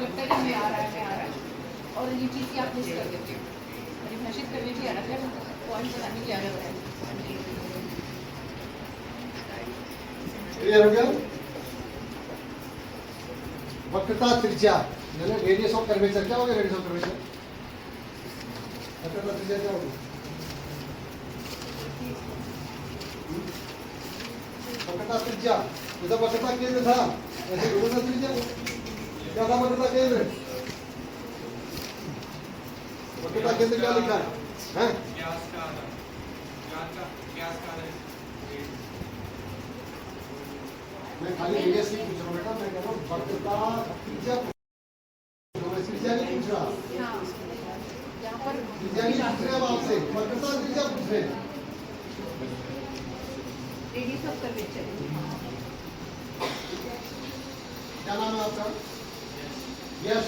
लगता है कि मैं आ रहा है और ये चीज़ की आप लिस्ट कर देते हो, परिभाषित करने की अलग है, पॉइंट बताने की अलग है। क्लियर हो गया? वक्रता त्रिज्या रेडियस ऑफ कर्वेचर क्या हो गया? रेडियस ऑफ कर्वेचर वक्रता त्रिज्या क्या होगी? वक्रता त्रिज्या जैसा वक्रता केंद्र था ऐसे वक्रता त्रिज्या क्या था? वक्रता केंद्र, वक्रता केंद्र क्या लिखा है? मैं खाली रेडियस ही पूछ रहा हूँ बेटा, मैं कह रहा हूँ वक्रता त्रिज्या त्रिज्या नहीं पूछ रहा, त्रिज्या नहीं पूछ रहे अब आपसे, वक्रता त्रिज्या पूछ रहे हैं। Radius of curvature. क्या नाम है आपका? यश।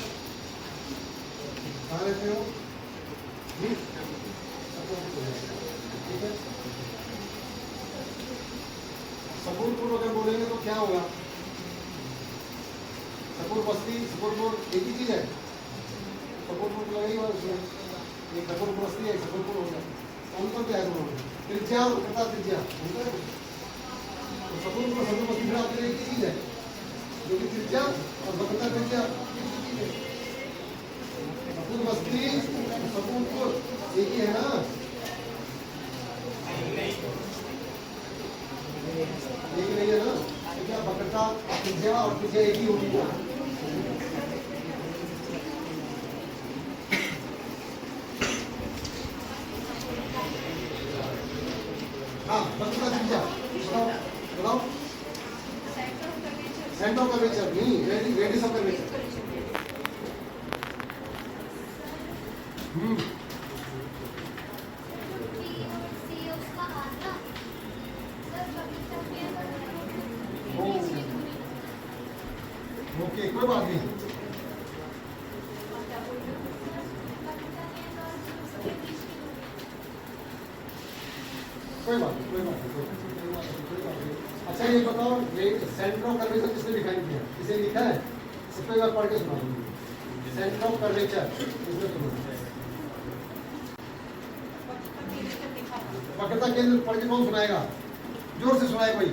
कहाँ रहते हो? ठीक है। सपूरपुर अगर बोलेंगे तो क्या होगा? सपूर बस्ती, सपूरपुर एक ही चीज है। सपूरपुर तो लगा ही हुआ उसमें, एक सपूरपुर बस्ती है, एक सपूरपुर हो गया। उनका क्या है दोनों? त्रिज्या और वक्रता त्रिज्या उनका है। तो सपूरपुर सपूर बस्ती फिर आपके लिए एक ही चीज है, जो कि त्रिज्या और वक्रता त्रिज्या एक ही चीज है। सपूर बस्ती सपूरपुर एक ही है ना? एक ही नहीं है ना? तो क्या वक्रता त्रिज्या और त्रिज्या एक ही होगी क्या? हाँ, वक्रता त्रिज्या बताओ बताओ। सेंटर ऑफ कर्वेचर नहीं, रेडियस ऑफ कर्वेचर। ओके, कोई बात नहीं। कोई बात नहीं, कोई बात नहीं, कोई बात नहीं। अच्छा ये बताओ, सेंटर ऑफ कर्वेचर किसने डिफाइन किया? किसे लिखा है? सबको एक बार पढ़ के सुना दूंगी। सेंटर ऑफ कर्वेचर किसने सुना? वक्रता केंद्र पढ़ के कौन सुनाएगा? जोर से सुनाए कोई।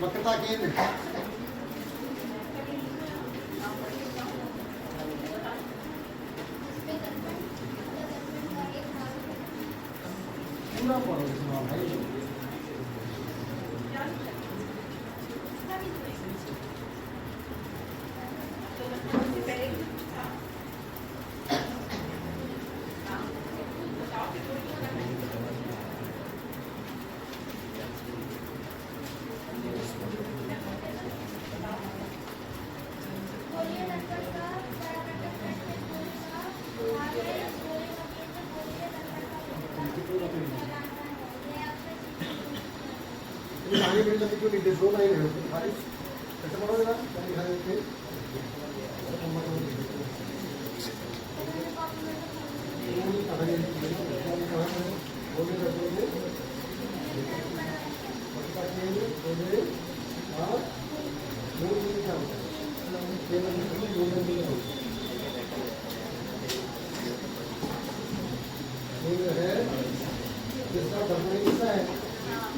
वक्रता केंद्र पूरा पढ़ो सुनाओ भाई। आगे मिल जाती क्यों नहीं? दो लाइन है खाली, कैसे पढ़ोगे ना? क्या लिखा है इसमें?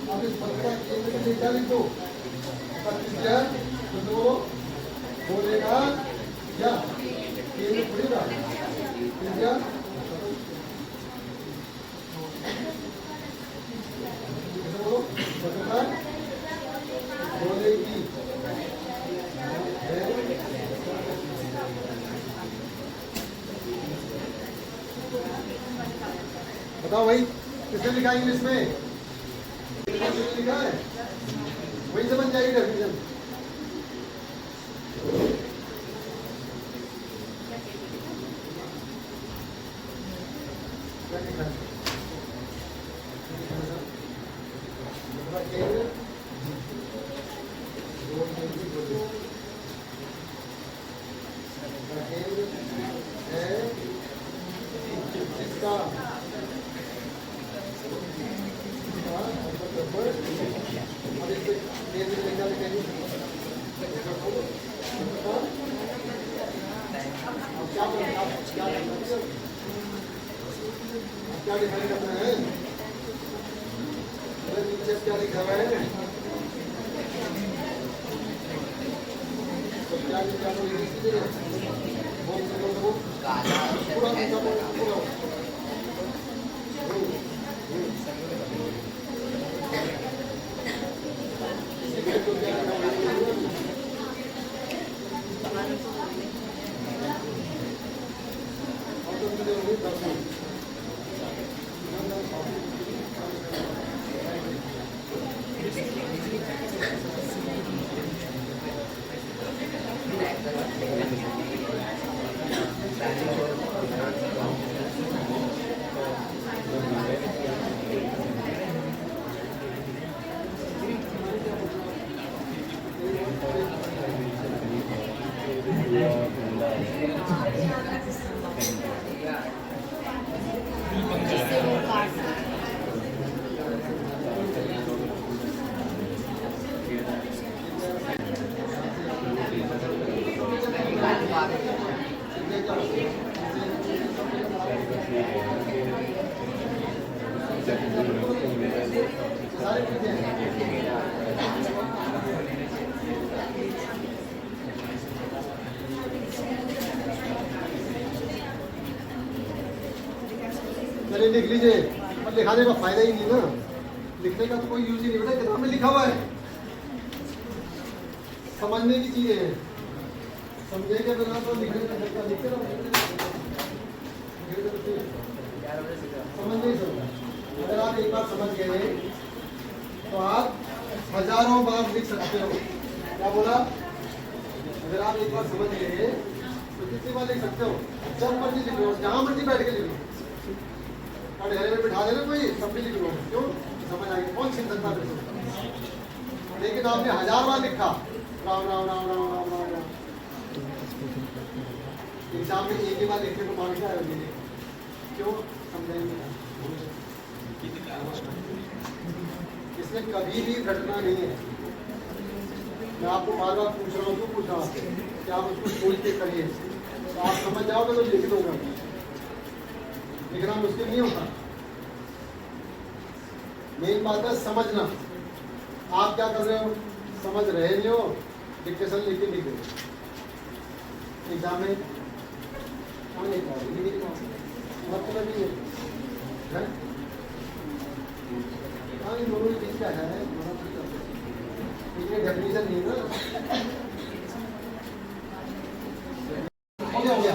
अब इस वक्रता केंद्र के त्रिज्या लिख दो। त्रिज्या तो बोलेगा या केंद्र खुलेगा त्रिज्या बोलो वक्रता बोलेगी। बताओ भाई किसने लिखा इंग्लिश में? लिखा है वही समझ जाएगी डेफिनेशन। क्या लिखा है? क्या डिफाइन करना है? नीचे क्या लिखा हुआ है? तो क्या लिखा तो इंग्लिश कीजिए। पूरा जिससे वो काट सकते हैं। चलिए लिख लीजिए, पर लिखाने का फायदा ही नहीं ना, लिखने का तो कोई यूज ही नहीं बेटा, किताब में लिखा हुआ है। समझने की चीजें हैं, समझे के बिना तो लिखने का लिखते रहो, समझ नहीं सकता। अगर आप एक बार समझ गए तो आप हजारों बार लिख सकते हो। क्या बोला? अगर आप एक बार समझ गए तो कितनी बार लिख सकते हो? जब मर्जी लिख लो, जहां मर्जी बैठ के लिख लो, और ढेरे में बिठा देना कोई, तब भी लिख लो। क्यों? समझ आएगी, कौन छीन सकता है? लेकिन आपने 1000 बार लिखा राम राम राम राम राम राम राम, एग्जाम में एक ही बार लिखने को मार्क्स आएगा। क्यों? समझेंगे। इसमें कभी भी घटना नहीं है। मैं आपको बार बार पूछ रहा हूँ, क्यों पूछ रहा हूँ कि आप उसको सोच के करिए, तो आप समझ जाओगे तो लिख दोगे। लिखना मुश्किल नहीं होता, मेन बात है समझना। आप क्या कर रहे हो? समझ रहे नहीं हो, डिक्टेशन लिख के लिख रहे हो। एग्जाम में मतलब नहीं है। हाँ, इन दोनों के बीच क्या है? इसमें डेफिनेशन नहीं है ना। हो गया।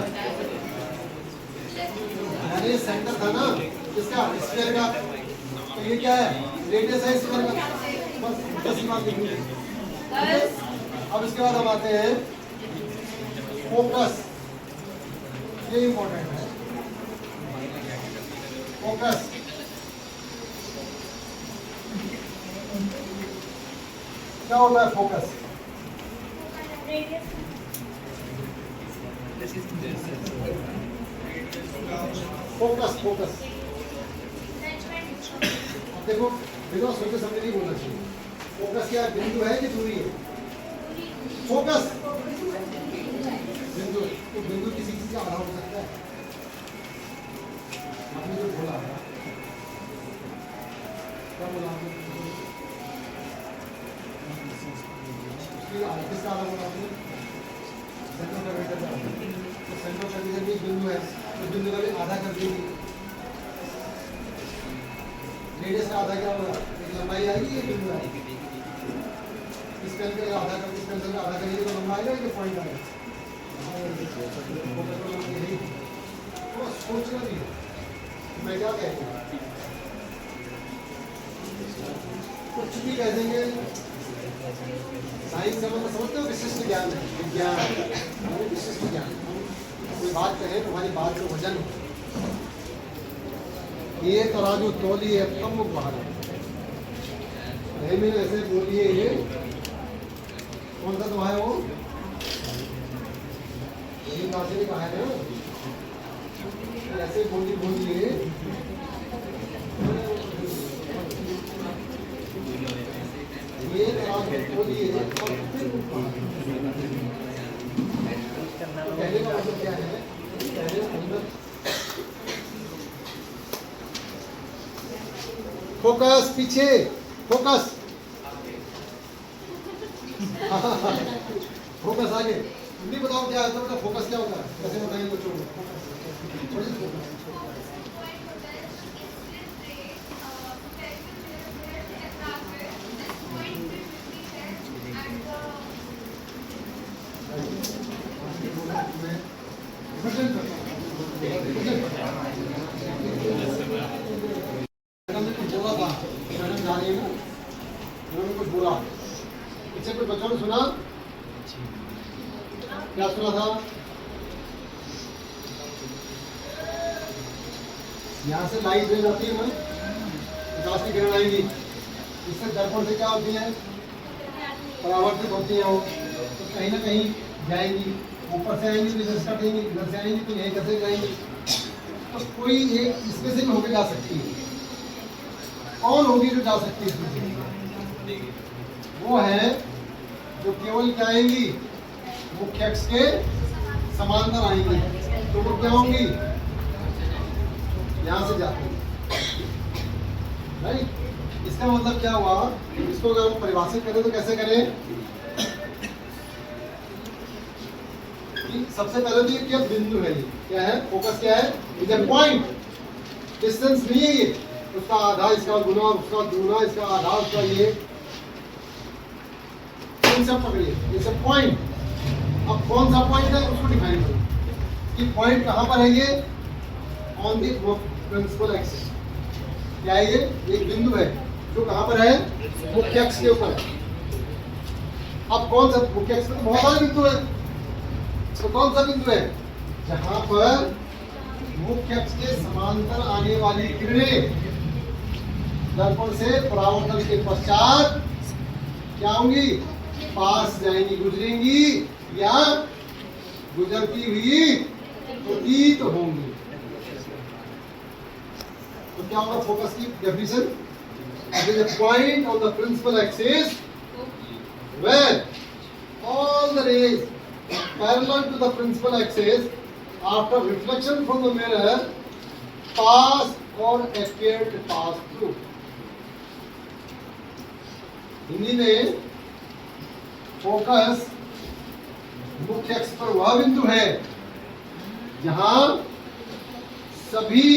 ये सेंटर था ना इसका स्क्वायर का, तो ये क्या है? रेडियस है स्क्वायर का। बस 10 बात लिखनी है। अब इसके बाद हम आते हैं फोकस। ये इंपॉर्टेंट है, फोकस। क्या होता है फोकस? फोकस फोकस देखो बिना सोचे समझे नहीं बोलना चाहिए। फोकस क्या बिंदु है कि दूरी है? फोकस बिंदु, तो बिंदु किसी चीज का आधार हो सकता है। आपने जो बोला क्या बोला आपने? किसका आधार बोला आपने? सेंटर का वेक्टर का। तो सेंटर का भी बिंदु है, तो बिंदु का भी आधा कर देंगे। रेडियस का आधा क्या होगा? लंबाई आएगी, ये बिंदु आएगी। इस पेन का आधा कर, इस पेंसिल का आधा करेंगे तो लंबा आएगा, ये पॉइंट आएगा। तो सोचना भी है मैं क्या कहती हूँ, कुछ भी कह देंगे। साइंस से मतलब समझते हो विशिष्ट ज्ञान है, विज्ञान विशिष्ट ज्ञान। कोई बात कहे तुम्हारी बात से वजन ये तराजू तौलिए कम बाहर में ऐसे बोलिए। ये कौन सा दोहा है वो? ये काशी ने कहा है ना, ऐसे बोलिए। ये तराजू तौलिए और फिर पहले का मतलब क्या है? फोकस पीछे, फोकस फोकस आगे। तुम भी बताओ क्या होता है बेटा, फोकस क्या होता है, कैसे बताएंगे बच्चों को? मैडम ने कुछ बोला था, मैडम जा रही है ना, मैडम ने कुछ बोला, पीछे कुछ बच्चों ने सुना, क्या सुना था? यहाँ से लाइट दे जाती है ना, प्रकाश की किरण आएगी, इससे दर्पण से क्या होती है, परावर्तित होती है वो, तो कहीं ना कहीं जाएंगी, ऊपर से आएंगी तो इधर से कटेंगी, इधर से आएंगी तो यहीं कैसे जाएंगी, तो कोई एक इसमें से भी होकर जा सकती है। कौन होगी जो जा सकती है इसमें से? वो है जो केवल क्या आएंगी, मुख्य अक्ष के समांतर आएंगी, तो वो क्या होंगी, यहां से जाती है, राइट। इसका मतलब क्या हुआ, इसको अगर हम परिभाषित करें तो कैसे करें कि सबसे पहले तो ये क्या बिंदु है, ये क्या है, फोकस क्या है, इज ए पॉइंट, डिस्टेंस नहीं है ये, उसका आधा, इसका गुना, उसका दूना, इसका आधा, उसका ये, इन सब पकड़िए, इट्स अ पॉइंट। अब कौन सा पॉइंट है उसको डिफाइन करो कि पॉइंट कहां पर है, ये ऑन द प्रिंसिपल एक्सिस, क्या है, ये एक बिंदु है जो कहां पर है, मुख्य अक्ष के ऊपर है। अब कौन सा मुख्य अक्ष में बहुत सारे बिंदु है, तो कौन सा बिंदु है, जहां पर मुख्य अक्ष के समांतर आने वाली किरणें दर्पण से परावर्तन के पश्चात क्या होंगी, पास जाएंगी, गुजरेंगी या गुजरती हुई प्रतीत होंगी। तो क्या होगा फोकस की definition, it is a point on the principal axis where all the rays parallel to the principal axis after reflection from the mirror pass or appear to pass through। Hindi में फोकस मुख्य अक्ष पर वह बिंदु है जहां सभी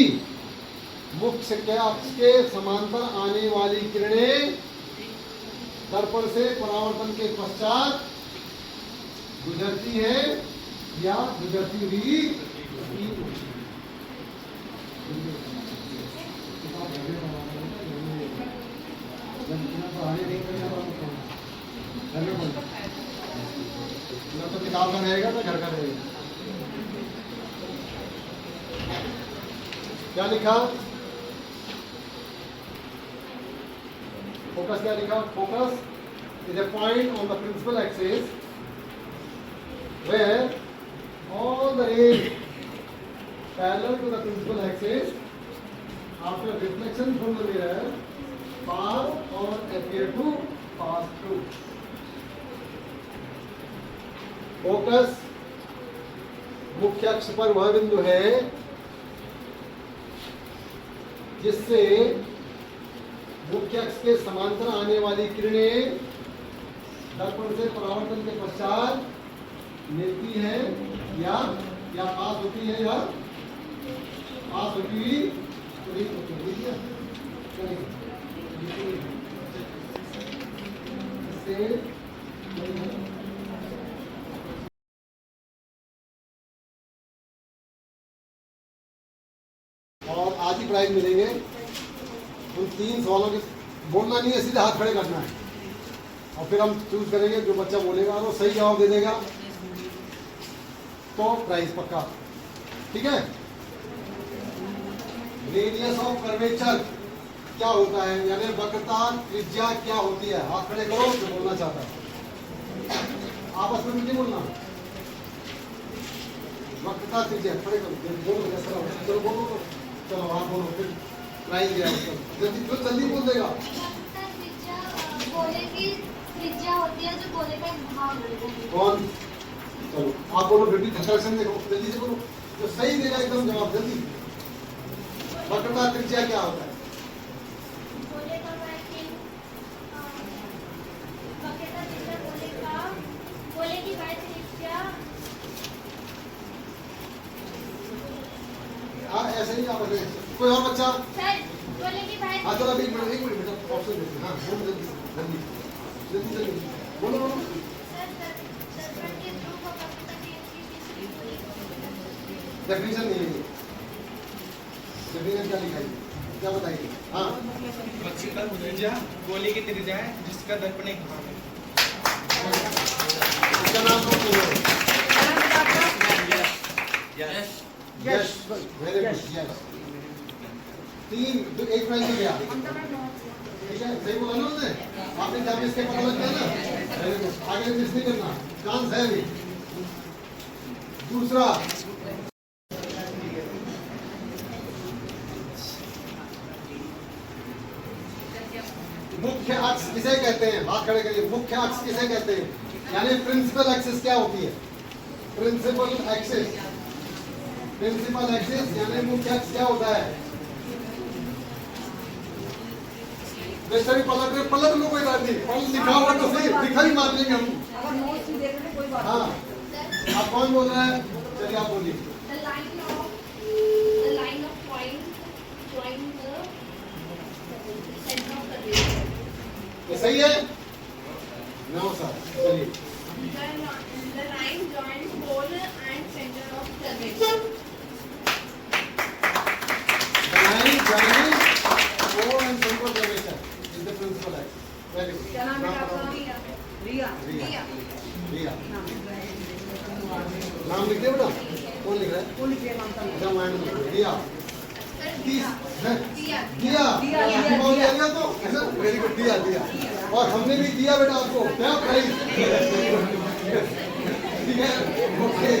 मुख्य अक्ष के समांतर आने वाली किरणें दर्पण से परावर्तन के पश्चात गुजरती है या गुजरती हुई प्रतीत होती है। तो किताब का रहेगा तो घर का रहेगा। क्या लिखा, फोकस क्या लिखा, focus is a point on the principal axis where all the rays parallel to the principal axis after reflection from the mirror pass or appear to pass through। Focus मुख्य अक्ष पर वह बिंदु है जिससे मुख्य अक्ष के समांतर आने वाली किरणें दर्पण से परावर्तन के पश्चात मिलती है या पास होती है या पास होती हुई प्रतीत होती है। और आज ही प्राइज मिलेंगे। उन 3 सवालों के बोलना नहीं है, सीधे हाथ खड़े करना है और फिर हम चूज करेंगे, जो बच्चा बोलेगा और सही जवाब दे देगा तो प्राइज पक्का, ठीक है। रेडियस ऑफ कर्वेचर क्या होता है, यानी वक्रता त्रिज्या क्या होती है, हाथ खड़े करो जो बोलना चाहता है, आपस में नहीं बोलना, वक्रता त्रिज्या खड़े करो, बोलो कैसा, चलो बोलो, चलो आप बोलो, फिर प्राइज दिया, जल्दी बोल देगा। गोले की त्रिज्या होती है जो गोले का भाग होता है। कौन, चलो आप बोलो, फिर भी कंस्ट्रक्शन देखो, जल्दी से बोलो। जो सही देगा एकदम जवाब जल्दी। वक्र का त्रिज्या क्या होता है? गोले का वैक्यूम वक्र का त्रिज्या गोले की वैध त्रिज्या ऐसे ही आप रहे। कोई और बच्चा? सर गोले की वैध हाँ चलो अभी एक मिनट बेटा ऑप्शन देते हैं। हाँ बोलो जल्दी जल्दी जल्दी जल्दी बोलो बोलो। सर दर्पण के ध्रुव और वक्रता के बीच की दूरी डेफिनेशन नहीं है। डेफिनेशन क्या लिखा है? क्या बताइए? हाँ पक्षी का त्रिज्या गोले की त्रिज्या है जिसका दर्पण एक भाग है। इसका नाम तो yes yes very good yes. तीन एक पॉइंट गया। ठीक है सही बोला ना उसने। आपने जब इसके पता लग गया ना वेरी गुड। आगे मिस नहीं करना चांस है अभी। दूसरा मुख्य अक्ष किसे कहते हैं? हाथ खड़े करिए। मुख्य अक्ष किसे कहते हैं? यानी प्रिंसिपल एक्सिस क्या होती है? प्रिंसिपल एक्सिस प्रिंसिपल एक्सिस यानी मुख्य अक्ष क्या होता है? जैसे भी पलट लो कोई बात नहीं। पलट लिखा हुआ तो सही लिखा ही मान लेंगे हम। अगर नोट्स भी देख रहे कोई बात हाँ आप कौन बोल रहे हैं? चलिए आप बोलिए। the line of point join the center of curvature. ये सही है? नो सर चलिए। The line joins pole and center of curvature. Line joining pole and center of curvature is the principal axis. Very good. क्या नाम है आपका? रिया रिया रिया नाम लिख दे बेटा। कौन लिख रहा है? कौन लिखे नाम का? अच्छा मैडम लिख रही है। रिया दिया दिया दिया तो ऐसा वेरी गुड दिया दिया। और हमने भी दिया बेटा आपको क्या प्राइज? ठीक है okay.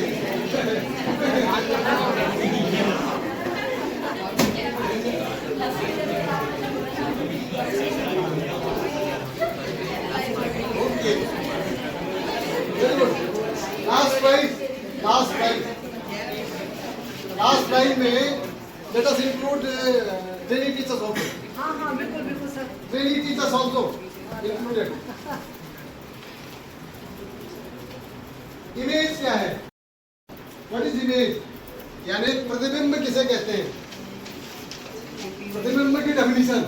Okay very good. Last prize में let us include training teachers also. हाँ हाँ बिल्कुल बिल्कुल sir. Training teachers also included. Image क्या है? What is image? यानी प्रतिबिंब किसे कहते हैं? प्रतिबिंब की डेफिनेशन।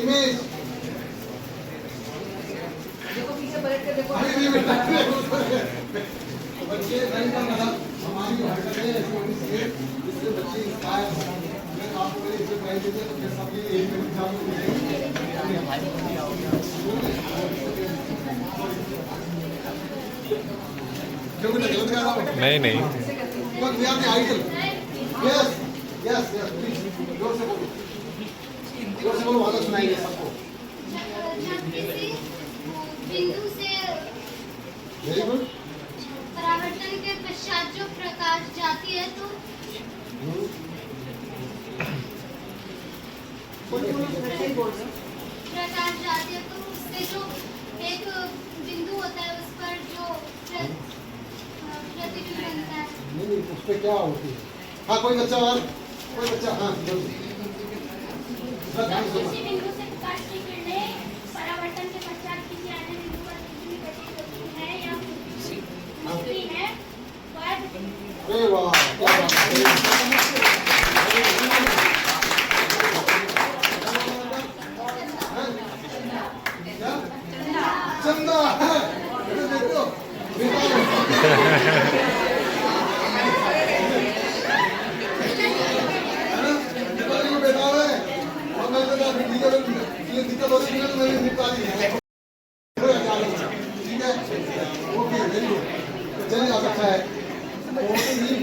इमेज देखो पीछे पलट के देखो। बच्चे ड्राइंग का मतलब हमारी हरकतें ऐसी होनी चाहिए जिससे बच्चे इंस्पायर हो। अगर आप अगर इसे प्राइज देते तो फिर सबके लिए एक एग्जाम क्यों बेटा गलत कर रहा हूँ? नहीं Because we are the idol. Yes, yes, yes. Please, जोर से बोलो। जोर से बोलो, वादा सुनाइए सबको। जब किसी बिंदु से Very good. परावर्तन के पश्चात जो प्रकाश जाती है तो सही बोल रहे हो। प्रकाश जाती है तो उससे जो एक बिंदु होता है उस पर जो प्रतिबिंब बनता है। नहीं उस पे क्या होती है? हाँ कोई बच्चा और कोई बच्चा हाँ जल्दी। जब किसी बिंदु से प्रकाश की किरणें परावर्तन के पश्चात किसी अन्य बिंदु पर प्रकाशित होती है या होती है पर अरे वाह क्या बात है। क्या? चंदा है देखो ये दिक्कत हो रही है तो मैंने निपटा दी है। ठीक है ओके वेरी गुड। चलिए अब अच्छा है तो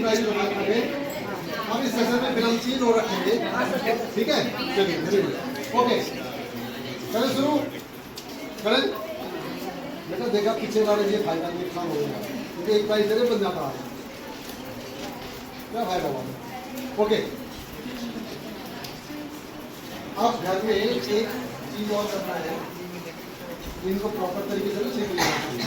प्राइज बनाएंगे हम इस सेशन में फिलहाल 3 और रखेंगे। ठीक है चलिए वेरी गुड ओके चलिए शुरू करें। बेटा देखा पीछे वाले ये फायदा नहीं काम हो गया क्योंकि एक प्राइज दे बन जाता है क्या फायदा हुआ। ओके अब घर में एक चीज और करना है इनको प्रॉपर तरीके से सीख लेना चाहिए।